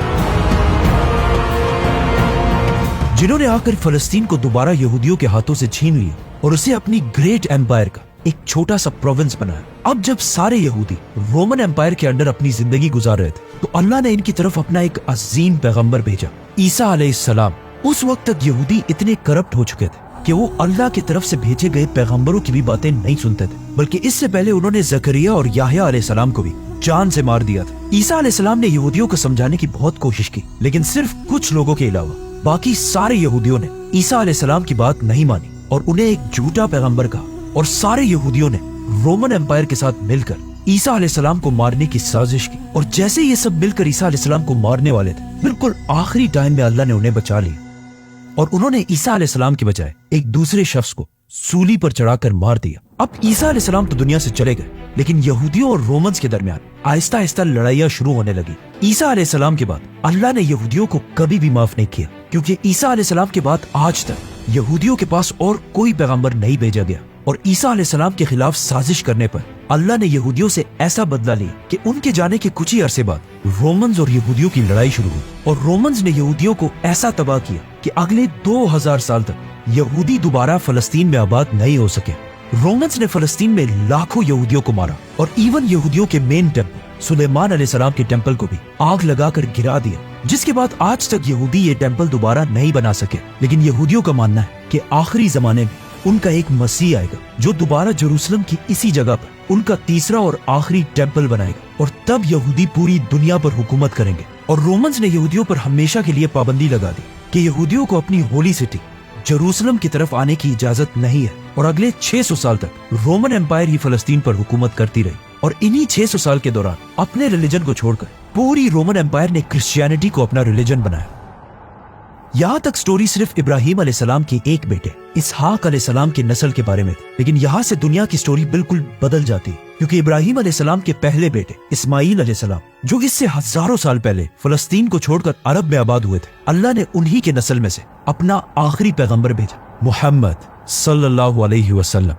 جنہوں نے آ کر فلسطین کو دوبارہ یہودیوں کے ہاتھوں سے چھین لیا اور اسے اپنی گریٹ امپائر کا ایک چھوٹا سا پروونس بنایا۔ اب جب سارے یہودی رومن امپائر کے انڈر اپنی زندگی گزار رہے تھے تو اللہ نے ان کی طرف اپنا ایک عظیم پیغمبر بھیجا، عیسیٰ علیہ السلام۔ اس وقت تک یہودی اتنے کرپٹ ہو چکے تھے کہ وہ اللہ کی طرف سے بھیجے گئے پیغمبروں کی بھی باتیں نہیں سنتے تھے، بلکہ اس سے پہلے انہوں نے زکریا اور یحییٰ علیہ السلام کو بھی جان سے مار دیا تھا۔ عیسیٰ علیہ السلام نے یہودیوں کو سمجھانے کی بہت کوشش کی، لیکن صرف کچھ لوگوں کے علاوہ باقی سارے یہودیوں نے عیسیٰ علیہ السلام کی بات نہیں مانی اور انہیں ایک جھوٹا پیغمبر کہا، اور سارے یہودیوں نے رومن امپائر کے ساتھ مل کر عیسیٰ علیہ السلام کو مارنے کی سازش کی، اور جیسے یہ سب مل کر عیسیٰ علیہ السلام کو مارنے والے تھے، بالکل آخری ٹائم میں اللہ نے انہیں بچا لیا، اور انہوں نے عیسیٰ علیہ السلام کے بجائے ایک دوسرے شخص کو سولی پر چڑھا کر مار دیا۔ اب عیسیٰ علیہ السلام تو دنیا سے چلے گئے، لیکن یہودیوں اور رومنز کے درمیان آہستہ آہستہ لڑائیاں شروع ہونے لگی۔ عیسیٰ علیہ السلام کے بعد اللہ نے یہودیوں کو کبھی بھی معاف نہیں کیا، کیونکہ عیسیٰ علیہ السلام کے بعد آج تک یہودیوں کے پاس اور کوئی پیغمبر نہیں بھیجا گیا، اور عیسیٰ علیہ السلام کے خلاف سازش کرنے پر اللہ نے یہودیوں سے ایسا بدلہ لیا کہ ان کے جانے کے کچھ ہی عرصے بعد رومنز اور یہودیوں کی لڑائی شروع ہوئی، اور رومنز نے یہودیوں کو ایسا تباہ کیا کہ اگلے 2000 سال تک یہودی دوبارہ فلسطین میں آباد نہیں ہو سکے۔ رومنز نے فلسطین میں لاکھوں یہودیوں کو مارا، اور ایون یہودیوں کے مین ٹیمپل سلیمان علیہ السلام کے ٹیمپل کو بھی آگ لگا کر گرا دیا، جس کے بعد آج تک یہودی یہ ٹیمپل دوبارہ نہیں بنا سکے۔ لیکن یہودیوں کا ماننا ہے کہ آخری زمانے میں ان کا ایک مسیح آئے گا جو دوبارہ جروسلم کی اسی جگہ پر ان کا تیسرا اور آخری ٹیمپل بنائے گا، اور تب یہودی پوری دنیا پر حکومت کریں گے۔ اور رومنز نے یہودیوں پر ہمیشہ کے لیے پابندی لگا دی کہ یہودیوں کو اپنی ہولی سٹی جروسلم کی طرف آنے کی اجازت نہیں ہے، اور اگلے 600 سال تک رومن امپائر ہی فلسطین پر حکومت کرتی رہی، اور انہی 600 سال کے دوران اپنے ریلیجن کو چھوڑ کر پوری رومن امپائر نے کرسچینٹی کو اپنا ریلیجن بنایا۔ यहाँ तक स्टोरी सिर्फ इब्राहिम अलैहिस्सलाम के एक बेटे इसहाक अलैहिस्सलाम की नस्ल के बारे में थी, लेकिन यहाँ से दुनिया की स्टोरी बिल्कुल बदल जाती है, क्योंकि इब्राहिम अलैहिस्सलाम के पहले बेटे इस्माइल अलैहिस्सलाम, जो इससे हजारों साल पहले फलस्तीन को छोड़कर अरब में आबाद हुए थे, अल्लाह ने उन्हीं के नस्ल में से अपना आखिरी पैगंबर भेजा, मुहम्मद सल्लल्लाहु अलैहि वसल्लम।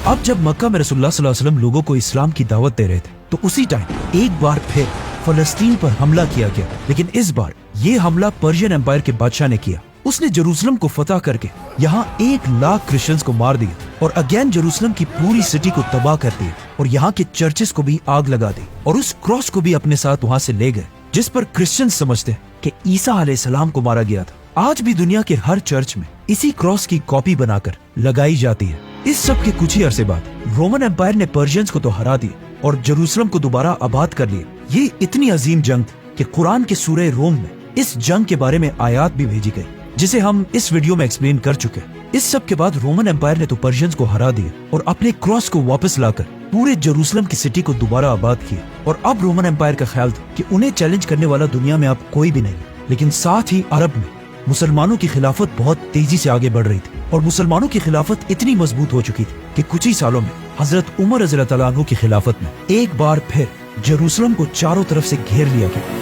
अब जब मक्का में रसूलुल्लाह सल्लल्लाहु अलैहि वसल्लम लोगों को इस्लाम की दावत दे रहे थे, तो उसी टाइम एक बार फिर फलस्तीन पर हमला किया गया, लेकिन इस बार ये हमला पर्शियन एम्पायर के बादशाह ने किया। उसने जेरूसलम को फतह करके यहाँ 1 लाख क्रिश्चियंस को मार दिया और अगेन जेरूसलम की पूरी सिटी को तबाह कर दिया और यहाँ के चर्चेस को भी आग लगा दी और उस क्रॉस को भी अपने साथ वहाँ से ले गए, जिस पर क्रिश्चियंस समझते हैं कि ईसा अलैहिस्सलाम को मारा गया था। आज भी दुनिया के हर चर्च में इसी क्रॉस की कॉपी बनाकर लगाई जाती है। इस सब के कुछ ही अरसे बाद रोमन एम्पायर ने पर्शियंस को तो हरा दिया और जेरूसलम को दोबारा आबाद कर लिया। ये इतनी अजीम जंग थी कि कुरान के सूरह रोम में इस जंग के बारे में आयत भी भेजी गई, जिसे हम इस वीडियो में एक्सप्लेन कर चुके हैं। इस सब के बाद रोमन एम्पायर ने तो पर्शियंस को हरा दिया और अपने क्रॉस को वापस लाकर पूरे जेरूसलम की सिटी को दोबारा आबाद किया। और अब रोमन एम्पायर का ख्याल था कि उन्हें चैलेंज करने वाला दुनिया में अब कोई भी नहीं। लेकिन साथ ही अरब में मुसलमानों की खिलाफत बहुत तेजी से आगे बढ़ रही थी और मुसलमानों की खिलाफत इतनी मजबूत हो चुकी थी कि कुछ ही सालों में हजरत उमर रज़ियल्लाहु तआला अन्हु की खिलाफत में एक बार फिर जेरूसलम को चारों तरफ से घेर लिया गया।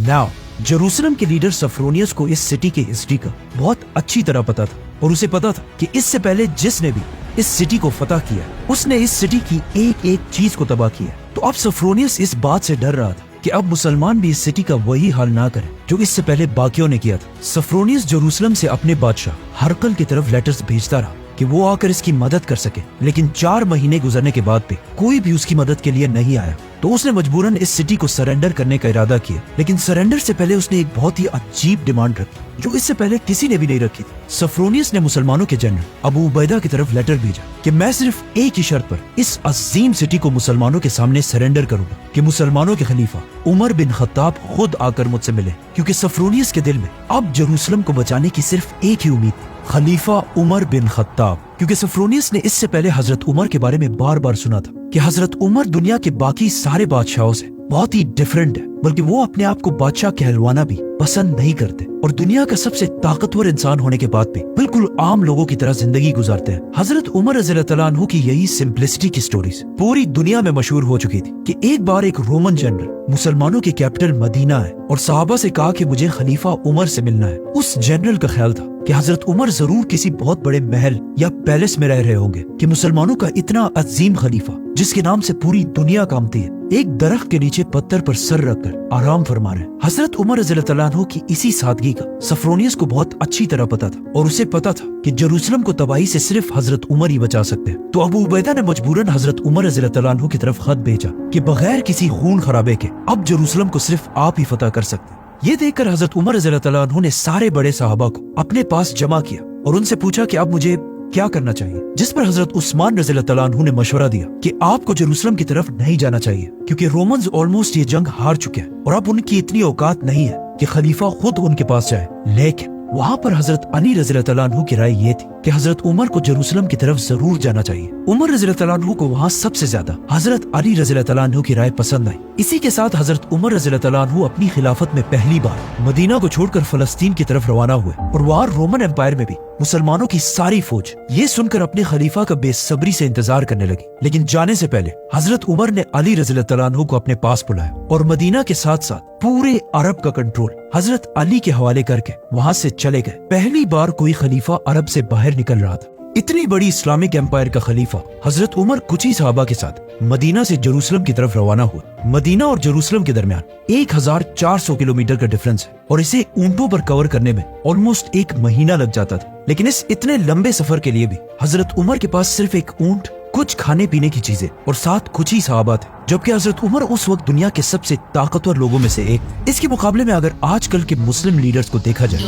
नाउ जेरूसलम के लीडर सफरोनियस को इस सिटी की हिस्ट्री का बहुत अच्छी तरह पता था और उसे पता था कि इससे पहले जिसने भी इस सिटी को फतह किया उसने इस सिटी की एक एक चीज को तबाह किया। तो अब सफरोनियस इस बात से डर रहा था कि अब मुसलमान भी इस सिटी का वही हाल ना करें जो इससे पहले बाकियों ने किया था। सफरोनियस जेरूसलम से अपने बादशाह हरकल की तरफ लेटर्स भेजता रहा कि वो आकर इसकी मदद कर सके, लेकिन 4 महीने गुजरने के बाद भी कोई भी उसकी मदद के लिए नहीं आया। तो उसने मजबूरन इस सिटी को सरेंडर करने का इरादा किया, लेकिन सरेंडर से पहले उसने एक बहुत ही अजीब डिमांड रखी जो इससे पहले किसी ने भी नहीं रखी थी। सफरोनियस ने मुसलमानों के जनरल अबू उबैदा की तरफ लेटर भेजा कि मैं सिर्फ एक ही शर्त पर इस अजीम सिटी को मुसलमानों के सामने सरेंडर करूंगा कि मुसलमानों के खलीफा उमर बिन खत्ताब खुद आकर मुझसे मिले, क्योंकि सफरोनियस के दिल में अब जेरूसलम को बचाने की सिर्फ एक ही उम्मीद थी, खलीफा उमर बिन खत्ताब। क्योंकि सफरोनियस ने इससे पहले हजरत उमर के बारे में बार बार सुना था कि हजरत उमर दुनिया के बाकी सारे बादशाहों से बहुत ही डिफरेंट है, बल्कि वो अपने आप को बादशाह कहलवाना भी पसंद नहीं करते और दुनिया का सबसे ताकतवर इंसान होने के बाद भी बिल्कुल आम लोगों की तरह जिंदगी गुजारते हैं। हजरत उमर रज़ियल्लाहु तआला अन्हु की यही सिंपलिसिटी की स्टोरीज पूरी दुनिया में मशहूर हो चुकी थी कि एक बार एक रोमन जनरल मुसलमानों की कैपिटल मदीना है और सहाबा से कहा कि मुझे खलीफा उमर से मिलना है। उस जनरल का ख्याल था कि हजरत उमर जरूर किसी बहुत बड़े महल या पैलेस में रह रहे होंगे कि मुसलमानों का इतना अजीम खलीफा जिसके नाम से पूरी दुनिया कांपती है एक दरख्त के नीचे पत्थर पर सर रखकर आराम फरमा रहे। हजरत उमर रज़ियल्लाहु तआला अन्हु की इसी सादगी का सफरोनियस को बहुत अच्छी तरह पता था और उसे पता था कि जेरूसलम को तबाही से सिर्फ हजरत उमर ही बचा सकते हैं। तो अबू उबैदा ने मजबूरन हजरत उमर रज़ियल्लाहु तआला अन्हु की तरफ खत भेजा कि बगैर किसी खून खराबे के अब जेरूसलम को सिर्फ आप ही फतह कर सकते हैं। ये देखकर हजरत उमर रज़ियल्लाहु तआला अन्हु ने सारे बड़े सहाबा को अपने पास जमा किया और उनसे पूछा कि अब मुझे क्या करना चाहिए, जिस पर हजरत उस्मान रज़ियल्लाहु तआला अन्हु ने मशवरा दिया कि आपको जेरूसलम की तरफ नहीं जाना चाहिए, क्योंकि रोमन्स ऑलमोस्ट ये जंग हार चुके हैं और अब उनकी इतनी औकात नहीं है कि खलीफा खुद उनके पास जाए। लेकिन वहाँ पर हजरत अली रज़ियल्लाहु तआला अन्हु की राय ये थी कि हजरत उमर को जेरूसलम की तरफ जरूर जाना चाहिए। उमर रज़ियल्लाहु तआला अन्हु को वहाँ सबसे ज्यादा हजरत अली रज़ियल्लाहु तआला अन्हु की राय पसंद आई। इसी के साथ हजरत उमर रज़ियल्लाहु तआला अन्हु अपनी खिलाफत में पहली बार मदीना को छोड़कर फलस्तीन की तरफ रवाना हुए और वहाँ रोमन एम्पायर में भी मुसलमानों की सारी फौज ये सुनकर अपने खलीफा का बेसब्री से इंतजार करने लगी। लेकिन जाने से पहले हजरत उमर ने अली रज़ियल्लाहु तआला अन्हु को अपने पास बुलाया और मदीना के साथ साथ पूरे अरब का कंट्रोल हजरत अली के हवाले करके वहाँ से चले गए। पहली बार कोई खलीफा अरब से बाहर निकल रहा था। इतनी बड़ी इस्लामिक एम्पायर का खलीफा हजरत उमर कुछ ही सहाबा के साथ मदीना से जेरूसलम की तरफ रवाना हुआ। मदीना और जेरूसलम के दरमियान 1400 किलोमीटर का डिफरेंस है और इसे ऊंटों पर कवर करने में ऑलमोस्ट 1 महीना लग जाता था। लेकिन इस इतने लंबे सफर के लिए भी हजरत उमर के पास सिर्फ एक ऊंट, कुछ खाने पीने की चीजें और साथ कुछ ही सहाबा थे, जबकि हजरत उमर उस वक्त दुनिया के सबसे ताकतवर लोगों में से एक। इसके मुकाबले में अगर आजकल के मुस्लिम लीडर्स को देखा जाए,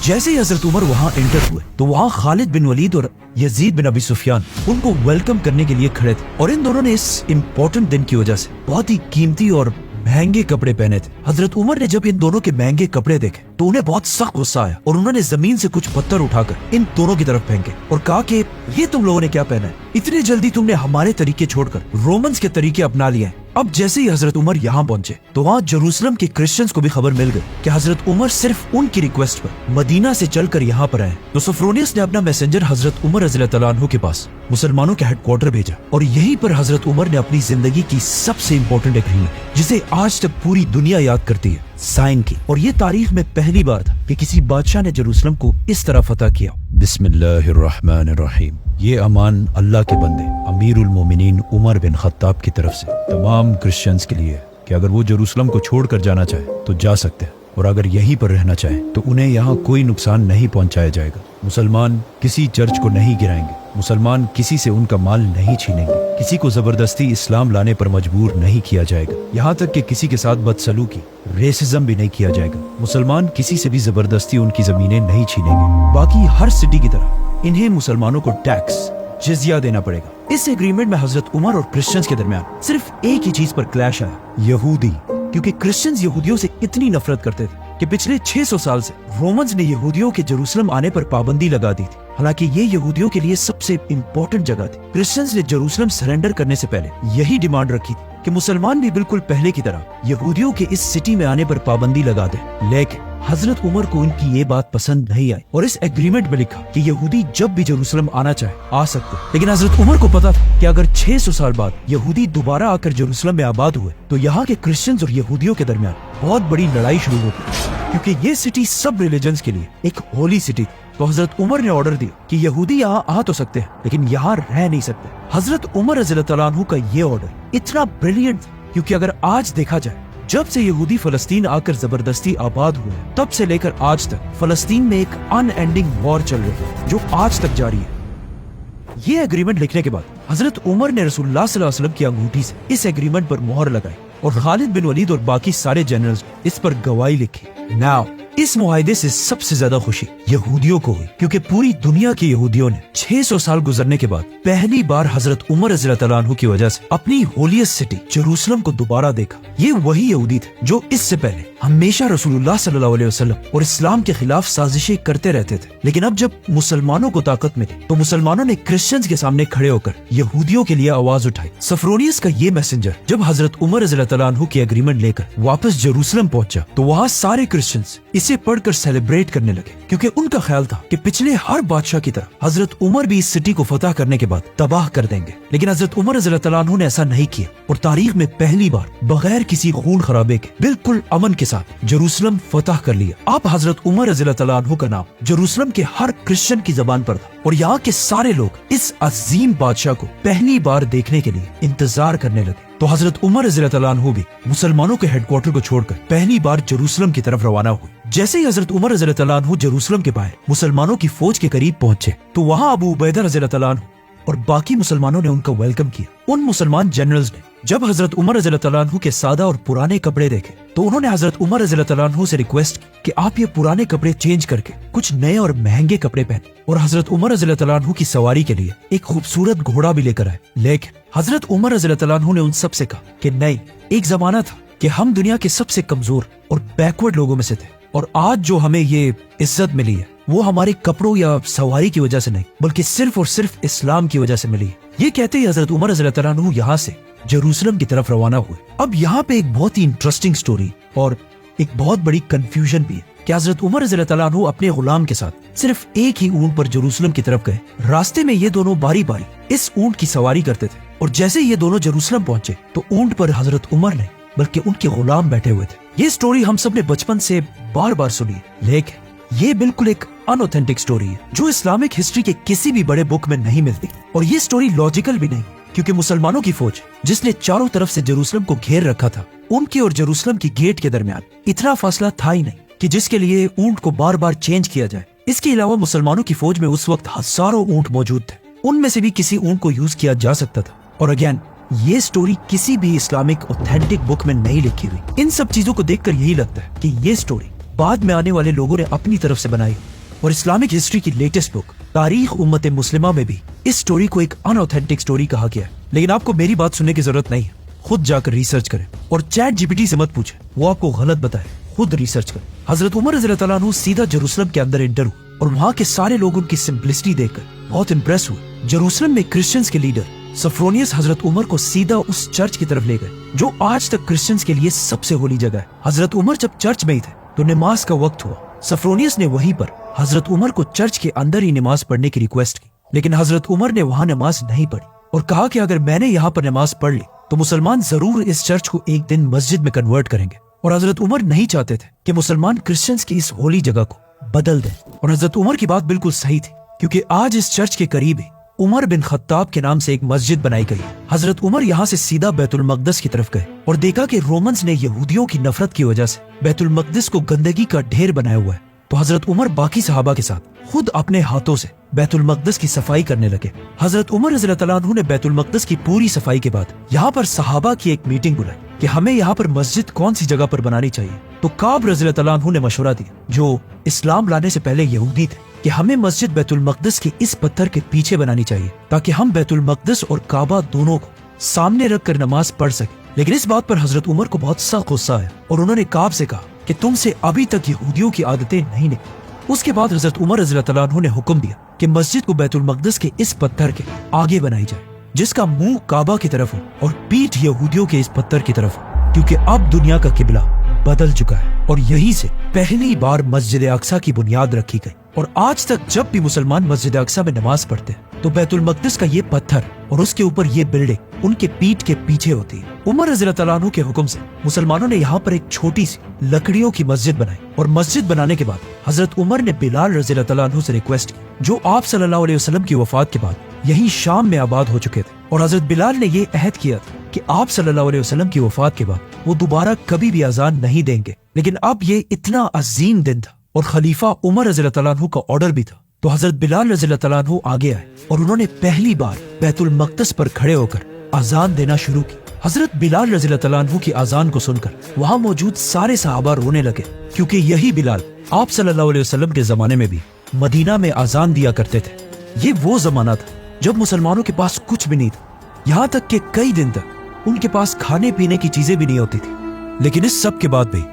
जैसे ही हजरत उमर वहाँ एंटर हुए तो वहाँ खालिद बिन वलीद और यजीद बिन अबी सुफियान उनको वेलकम करने के लिए खड़े थे और इन दोनों ने इस इम्पोर्टेंट दिन की वजह से बहुत ही कीमती और महंगे कपड़े पहने थे। हजरत उमर ने जब इन दोनों के महंगे कपड़े देखे तो उन्हें बहुत सख्त गुस्सा आया और उन्होंने जमीन से कुछ पत्थर उठाकर इन दोनों की तरफ फेंके और कहा कि ये तुम लोगों ने क्या पहना है, इतनी जल्दी तुमने हमारे तरीके छोड़कर रोमन्स के तरीके अपना लिए हैं। अब जैसे ही हजरत उमर यहाँ पहुंचे तो वहाँ जेरूसलम के क्रिश्चियंस को भी खबर मिल गई कि हजरत उमर सिर्फ उनकी रिक्वेस्ट पर मदीना से चलकर यहाँ पर आए। तो सोफ्रोनियस ने अपना मैसेंजर हजरत उमर रज़ियल्लाहु अन्हु के पास मुसलमानों के हेडक्वार्टर भेजा और यहीं पर हजरत उमर ने अपनी जिंदगी की सबसे इम्पोर्टेंट एग्रीमेंट, जिसे आज तक पूरी दुनिया याद करती है, साइन की। और ये तारीख में पहली बार था कि किसी बादशाह ने जेरूसलम को इस तरह फतह किया। बिस्मिल्लाहिर्रहमानिर्रहीम। ये अमान अल्लाह के बंदे अमीरुल मोमिनीन उमर बिन खत्ताब की तरफ से तमाम क्रिश्चियंस के लिए है कि अगर वो जेरूसलम को छोड़कर जाना चाहे तो जा सकते हैं, और अगर यहीं पर रहना चाहे तो उन्हें यहाँ कोई नुकसान नहीं पहुंचाया जाएगा। मुसलमान किसी चर्च को नहीं गिराएंगे, मुसलमान किसी से उनका माल नहीं छीनेंगे, किसी को जबरदस्ती इस्लाम लाने पर मजबूर नहीं किया जाएगा, यहाँ तक कि किसी के साथ बदसलूकी रेसिज्म भी नहीं किया जाएगा। मुसलमान किसी से भी जबरदस्ती उनकी जमीनें नहीं छीनेंगे। बाकी हर सिटी की तरह इन्हें मुसलमानों को टैक्स जिजिया देना पड़ेगा। इस एग्रीमेंट में हजरत उमर और क्रिश्चियंस के दरमियान सिर्फ एक ही चीज पर क्लैश आया, यहूदी। क्योंकि क्रिश्चियंस यहूदियों से इतनी नफरत करते थे कि पिछले 600 साल से रोमन्स ने यहूदियों के जेरूसलम आने पर पाबंदी लगा दी थी। हालांकि ये यहूदियों के लिए सबसे इम्पोर्टेंट जगह थी। क्रिश्चियंस ने जेरूसलम सरेंडर करने से पहले यही डिमांड रखी थी कि मुसलमान भी बिल्कुल पहले की तरह यहूदियों के इस सिटी में आने पर पाबंदी लगा दे। लेकिन हजरत उमर को उनकी ये बात पसंद नहीं आई और इस एग्रीमेंट में लिखा कि यहूदी जब भी जेरूसलम आना चाहे आ सकते। लेकिन हजरत उमर को पता था कि अगर 600 साल बाद यहूदी दोबारा आकर जेरूसलम में आबाद हुए तो यहाँ के क्रिश्चियंस और यहूदियों के दरमियान बहुत बड़ी लड़ाई शुरू होती, क्योंकि ये सिटी सब रिलीजन्स के लिए एक होली सिटी थी। तो हजरत उमर ने ऑर्डर दिया कि यहूदी यहाँ आ तो सकते हैं लेकिन यहाँ रह नहीं सकते। हजरत उमर रज़ियल्लाहु अन्हु का ये ऑर्डर इतना ब्रिलियंट, क्योंकि अगर आज देखा जाए जब से यहूदी फलस्तीन आकर जबरदस्ती आबाद हुए तब से लेकर आज तक फलस्तीन में एक अनएंडिंग वॉर चल रही है जो आज तक जारी है। ये एग्रीमेंट लिखने के बाद हजरत उमर ने रसूलुल्लाह सल्लल्लाहु अलैहि वसल्लम की अंगूठी से इस एग्रीमेंट पर मोहर लगाई और खालिद बिन वलीद और बाकी सारे जनरल्स इस पर गवाही लिखी। नाउ इस मुआहदे से सबसे ज्यादा खुशी यहूदियों को हुई, क्योंकि पूरी दुनिया के यहूदियों ने 600 साल गुजरने के बाद पहली बार हजरत उमर रज़ियल्लाहु अन्हु की वजह से अपनी होलियस्ट सिटी जेरूसलम को दोबारा देखा। ये वही यहूदी थे जो इससे पहले हमेशा रसूलुल्लाह सल्लल्लाहु अलैहि वसल्लम और इस्लाम के खिलाफ साजिशें करते रहते थे। लेकिन अब जब मुसलमानों को ताकत मिली तो मुसलमानों ने क्रिश्चियंस के सामने खड़े होकर यहूदियों के लिए आवाज उठाई। सफरोनियस का ये मैसेंजर जब हजरत उमर रज़ियल्लाहु अन्हु की एग्रीमेंट लेकर वापस जेरूसलम पहुंचा तो वहाँ सारे क्रिश्चियंस इसे पढ़कर सेलिब्रेट करने लगे, क्योंकि उनका ख्याल था कि पिछले हर बादशाह की तरह हजरत उमर भी इस सिटी को फतह करने के बाद तबाह कर देंगे। लेकिन हजरत उमर रज़ियल्लाहु अन्हु ने ऐसा नहीं किया और तारीख में पहली बार बगैर किसी खून खराबे के बिल्कुल अमन के साथ जेरूसलम फतह कर लिया। अब हजरत उमर रज़ियल्लाहु अन्हु का नाम जेरूसलम के हर क्रिश्चियन की जबान पर था और यहाँ के सारे लोग इस अजीम बादशाह को पहली बार देखने के लिए इंतजार करने लगे। तो हजरत उमर रज़ियल्लाहु अन्हु भी मुसलमानों के हेडक्वार्टर को छोड़कर पहली बार जेरूसलम की तरफ रवाना हुए। जैसे ही हजरत उमर रज़ियल्लाहु अन्हु जेरूसलम के बाहर मुसलमानों की फौज के करीब पहुंचे तो वहाँ अबू उबैदा रज़ियल्लाहु अन्हु और बाकी मुसलमानों ने उनका वेलकम किया। उन मुसलमान जनरल्स ने जब हजरत उमर रज़ियल्लाहु अन्हु के सादा और पुराने कपड़े देखे तो उन्होंने हजरत उमर रज़ियल्लाहु अन्हु से रिक्वेस्ट की कि आप ये पुराने कपड़े चेंज करके कुछ नए और महंगे कपड़े पहने, और हजरत उमर रज़ियल्लाहु अन्हु की सवारी के लिए एक खूबसूरत घोड़ा भी लेकर आए। लेकिन हजरत उमर रज़ियल्लाहु अन्हु ने उन सब से कहा कि नहीं, एक जमाना था कि हम दुनिया के सबसे कमजोर और बैकवर्ड लोगों में से थे, और आज जो हमें ये इज्जत मिली है वो हमारे कपड़ों या सवारी की वजह से नहीं बल्कि सिर्फ और सिर्फ इस्लाम की वजह से मिली है। ये कहते ही हजरत उमर रज़ियल्लाहु अन्हु यहाँ से जेरूसलम की तरफ रवाना हुए। अब यहाँ पे एक बहुत ही इंटरेस्टिंग स्टोरी और एक बहुत बड़ी कंफ्यूजन भी है कि हजरत उमर रज़ियल्लाहु अन्हु अपने गुलाम के साथ सिर्फ एक ही ऊंट पर जेरूसलम की तरफ गए। रास्ते में ये दोनों बारी बारी इस ऊंट की सवारी करते थे और जैसे ये दोनों जेरूसलम पहुंचे तो ऊंट पर हजरत उमर नहीं बल्कि उनके गुलाम बैठे हुए थे। ये स्टोरी हम सब ने बचपन से बार बार सुनी है, लेकिन ये बिल्कुल एक अनऑथेंटिक स्टोरी है जो इस्लामिक हिस्ट्री के किसी भी बड़े बुक में नहीं मिलती, और ये स्टोरी लॉजिकल भी नहीं, क्योंकि मुसलमानों की फौज जिसने चारों तरफ से जेरूसलम को घेर रखा था, उनके और जेरूसलम की गेट के दरमियान इतना फासला था ही नहीं कि जिसके लिए ऊंट को बार बार चेंज किया जाए। इसके अलावा मुसलमानों की फौज में उस वक्त हजारों ऊंट मौजूद थे, उनमें से भी किसी ऊंट को यूज किया जा सकता था। और अगेन ये स्टोरी किसी भी इस्लामिक ऑथेंटिक बुक में नहीं लिखी हुई। इन सब चीजों को देखकर यही लगता है कि ये स्टोरी बाद में आने वाले लोगों ने अपनी तरफ से बनाई, और इस्लामिक हिस्ट्री की लेटेस्ट बुक तारीख उम्मत मुस्लिमा में भी इस स्टोरी को एक अनऑथेंटिक स्टोरी कहा गया है। लेकिन आपको मेरी बात सुनने की जरूरत नहीं है, खुद जाकर रिसर्च करें और चैट जीपीटी से मत पूछें, वो आपको गलत बताए, खुद रिसर्च करें। हजरत उमर रज़ियल्लाहु अन्हु सीधा जेरूसलम के अंदर एंटर हुए और वहाँ के सारे लोग उनकी सिंपलिसिटी देखकर बहुत इंप्रेस हुए। जेरूसलम में क्रिश्चियंस के लीडर सफ्रोनियस हजरत उमर को सीधा उस चर्च की तरफ ले गए जो आज तक क्रिश्चियंस के लिए सबसे होली जगह है। हजरत उमर जब चर्च में ही थे तो नमाज का वक्त हुआ। सफ्रोनियस ने वहीं पर हजरत उमर को चर्च के अंदर ही नमाज पढ़ने की रिक्वेस्ट की, लेकिन हजरत उमर ने वहां नमाज नहीं पढ़ी और कहा कि अगर मैंने यहाँ पर नमाज पढ़ ली तो मुसलमान जरूर इस चर्च को एक दिन मस्जिद में कन्वर्ट करेंगे। और हजरत उमर नहीं चाहते थे कि मुसलमान क्रिश्चियंस की इस होली जगह को बदल दें। और हजरत उमर की बात बिल्कुल सही थी, क्योंकि आज इस चर्च के करीब ही उमर बिन खत्ताब के नाम से एक मस्जिद बनाई गई। हजरत उमर यहाँ से सीधा बैतुल मकदस की तरफ गए और देखा कि रोमन्स ने यहूदियों की नफरत की वजह से बैतुल मकदस को गंदगी का ढेर बनाया हुआ है। तो हजरत उमर बाकी सहाबा के साथ खुद अपने हाथों से बैतुल मकदस की सफाई करने लगे। हजरत उमर रज़ियल्लाहु तआला अन्हु ने बैतुल मकदस की पूरी सफाई के बाद यहाँ पर सहाबा की एक मीटिंग बुलाई कि हमें यहाँ पर मस्जिद कौन सी जगह पर बनानी चाहिए। तो काब रज़ियल्लाहु तआला अन्हु ने मशवरा दिया, जो इस्लाम लाने से पहले यहूदी थे, कि हमें मस्जिद बैतुल मकदस के इस पत्थर के पीछे बनानी चाहिए ताकि हम बैतुल मकदस और काबा दोनों को सामने रखकर नमाज पढ़ सके। लेकिन इस बात पर हजरत उमर को बहुत सख्त गुस्सा आया और उन्होंने काब से कहा कि तुमसे अभी तक यहूदियों की आदतें नहीं निकली। उसके बाद हजरत उमर रज़ियल्लाहु तआला अन्हु ने हुक्म दिया कि मस्जिद को बैतुल मकदस के इस पत्थर के आगे बनाई जाए, जिसका मुंह काबा की तरफ हो और पीठ यहूदियों के इस पत्थर की तरफ हो, क्योंकि अब दुनिया का किबला बदल चुका है। और यहीं से पहली बार मस्जिद अक्सा की बुनियाद रखी गई। और आज तक जब भी मुसलमान मस्जिद अक्सा में नमाज पढ़ते हैं तो बैतुल मकदस का ये पत्थर और उसके ऊपर ये बिल्डिंग उनके पीठ के पीछे होती है। उमर रज़ियल्लाहु तआला अन्हु के हुक्म से मुसलमानों ने यहाँ पर एक छोटी सी लकड़ियों की मस्जिद बनाई। और मस्जिद बनाने के बाद हजरत उमर ने बिलाल रज़ियल्लाहु तआला अन्हु से रिक्वेस्ट की, जो आप सल्लल्लाहु अलैहि वसल्लम की वफात के बाद यही शाम में आबाद हो चुके थे। और हजरत बिलाल ने ये अहद किया था कि आप सल्लल्लाहु अलैहि वसल्लम की वफात के बाद वो दोबारा कभी भी अजान नहीं देंगे। लेकिन अब ये इतना अजीम दिन था और खलीफा उमर रज़ियल्लाहु तआला अन्हु का ऑर्डर भी था, तो हजरत बिलाल रज़ियल्लाहु तआला अन्हु आगे आए और उन्होंने पहली बार बैतुल मकदस पर खड़े होकर अजान देना शुरू की। हजरत बिलाल रज़ियल्लाहु तआला अन्हु की अजान को सुनकर वहाँ मौजूद सारे सहाबा रोने लगे, क्योंकि यही बिलाल आप सल्लल्लाहु अलैहि वसल्लम के जमाने में भी मदीना में अजान दिया करते थे। ये वो जमाना था जब मुसलमानों के पास कुछ भी नहीं था, यहाँ तक कि कई दिन तक उनके पास खाने पीने की चीजें भी नहीं होती थी। लेकिन इस सब के बाद भी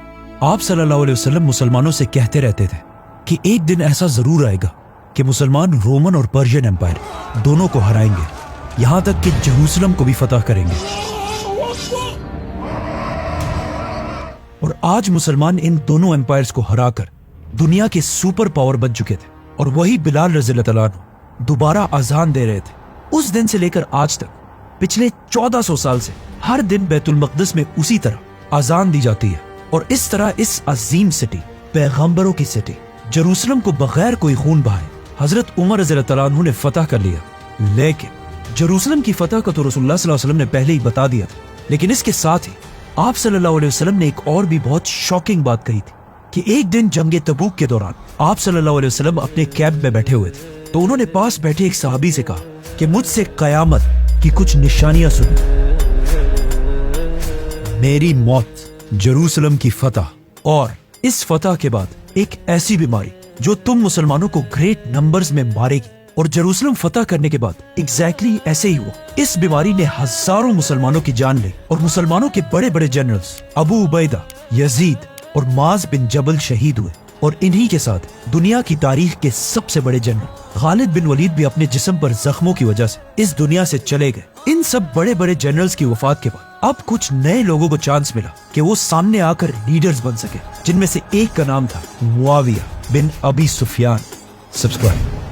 आप सल्लल्लाहु अलैहि वसल्लम मुसलमानों से कहते रहते थे कि एक दिन ऐसा जरूर आएगा कि मुसलमान रोमन और पर्शियन एम्पायर दोनों को हराएंगे, यहाँ तक कि जेरूसलम को भी फतह करेंगे। और आज मुसलमान इन दोनों एम्पायर्स को हराकर दुनिया के सुपर पावर बन चुके थे। और वही बिलाल रज़ियल्लाहु तआला अन्हु दोबारा अजान दे रहे थे। उस दिन से लेकर आज तक पिछले 1400 साल से हर दिन बैतुल मकदस में उसी तरह अजान दी जाती है। और इस तरह इस अजीम सिटी, पैगंबरों की सिटी जेरूसलम को बगैर कोई खून बहाए हजरत उमर रज़ियल्लाहु तआला अन्हु ने फतह कर लिया। लेकिन जेरूसलम की फतह का तो रसूलुल्लाह सल्लल्लाहु अलैहि वसल्लम ने पहले ही बता दिया था। लेकिन इसके साथ ही आप सल्लल्लाहु अलैहि वसल्लम ने एक और भी बहुत शॉकिंग बात कही थी कि एक दिन जंगे तबूक के दौरान आप सल्लल्लाहु अलैहि वसल्लम अपने कैब में बैठे हुए थे, तो उन्होंने पास बैठे एक सहाबी से कहा कि मुझसे कयामत की कुछ निशानियां सुनो। मेरी मौत, जेरूसलम की फतह और इस फतह के बाद एक ऐसी बीमारी जो तुम मुसलमानों को ग्रेट नंबर्स में मारेगी। और जेरूसलम फतह करने के बाद एग्जैक्टली ऐसे ही हुआ। इस बीमारी ने हजारों मुसलमानों की जान ली और मुसलमानों के बड़े बड़े जनरल्स अबू उबैदा, यजीद और माज बिन जबल शहीद हुए। और इन्हीं के साथ दुनिया की तारीख के सबसे बड़े जनरल खालिद बिन वलीद भी अपने जिस्म पर जख्मों की वजह से इस दुनिया से चले गए। इन सब बड़े बड़े जनरल्स की वफात के बाद अब कुछ नए लोगों को चांस मिला कि वो सामने आकर लीडर्स बन सके, जिनमें से एक का नाम था मुआविया बिन अबी सुफियान। सब्सक्राइब।